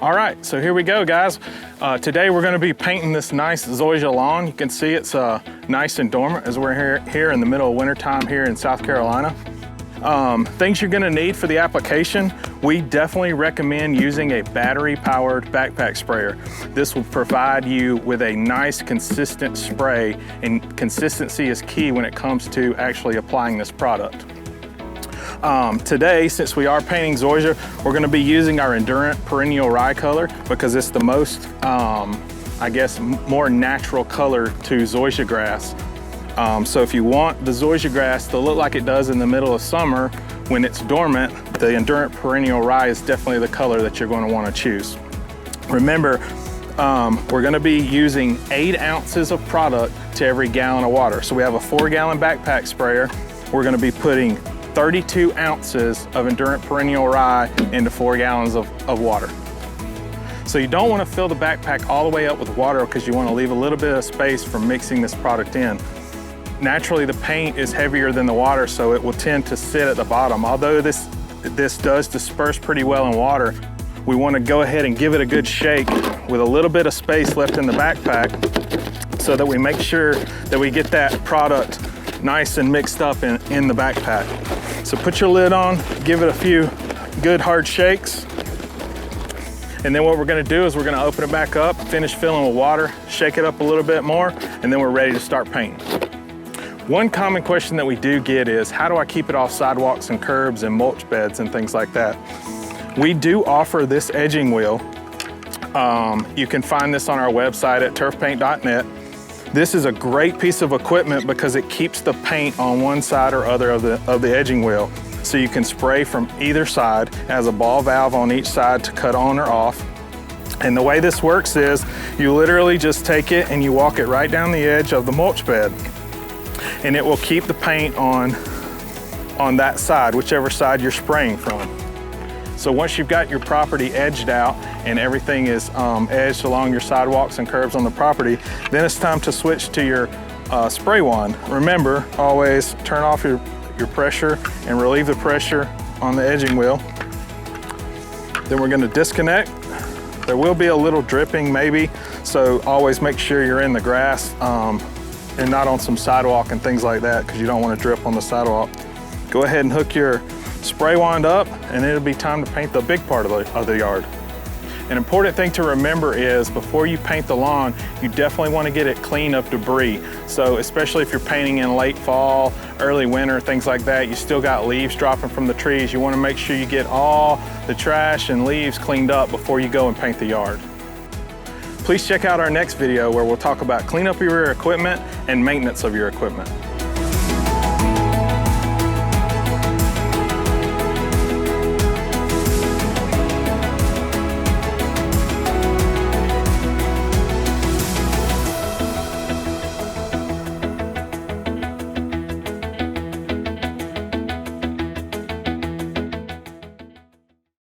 All right, so here we go, guys. Today we're gonna be painting this nice zoysia lawn. You can see it's nice and dormant as we're here in the middle of wintertime here in South Carolina. Things you're gonna need for the application, we definitely recommend using a battery-powered backpack sprayer. This will provide you with a nice, consistent spray, and consistency is key when it comes to actually applying this product. Today, since we are painting zoysia, we're gonna be using our Endurant Perennial Rye color because it's the most, I guess, more natural color to zoysia grass. So if you want the zoysia grass to look like it does in the middle of summer when it's dormant, the Endurant Perennial Rye is definitely the color that you're gonna wanna choose. Remember, we're gonna be using 8 ounces of product to every gallon of water. So we have a 4-gallon backpack sprayer. We're gonna be putting 32 ounces of Endurant Perennial Rye into 4 gallons of water. So you don't want to fill the backpack all the way up with water because you want to leave a little bit of space for mixing this product in. Naturally, the paint is heavier than the water, so it will tend to sit at the bottom. Although this does disperse pretty well in water, we want to go ahead and give it a good shake with a little bit of space left in the backpack so that we make sure that we get that product nice and mixed up in the backpack. So put your lid on, give it a few good hard shakes. And then what we're gonna do is we're gonna open it back up, finish filling with water, shake it up a little bit more, and then we're ready to start painting. One common question that we do get is, how do I keep it off sidewalks and curbs and mulch beds and things like that? We do offer this edging wheel. You can find this on our website at turfpaint.net. This is a great piece of equipment because it keeps the paint on one side or other of the edging wheel. So you can spray from either side. It has a ball valve on each side to cut on or off. And the way this works is you literally just take it and you walk it right down the edge of the mulch bed. And it will keep the paint on that side, whichever side you're spraying from. So once you've got your property edged out and everything is edged along your sidewalks and curbs on the property, then it's time to switch to your spray wand. Remember, always turn off your pressure and relieve the pressure on the edging wheel. Then we're gonna disconnect. There will be a little dripping maybe, so always make sure you're in the grass and not on some sidewalk and things like that because you don't want to drip on the sidewalk. Go ahead and hook your spray wand up and it'll be time to paint the big part of the yard. An important thing to remember is before you paint the lawn, you definitely want to get it clean of debris. So especially if you're painting in late fall, early winter, things like that, you still got leaves dropping from the trees. You want to make sure you get all the trash and leaves cleaned up before you go and paint the yard. Please check out our next video where we'll talk about clean up your equipment and maintenance of your equipment.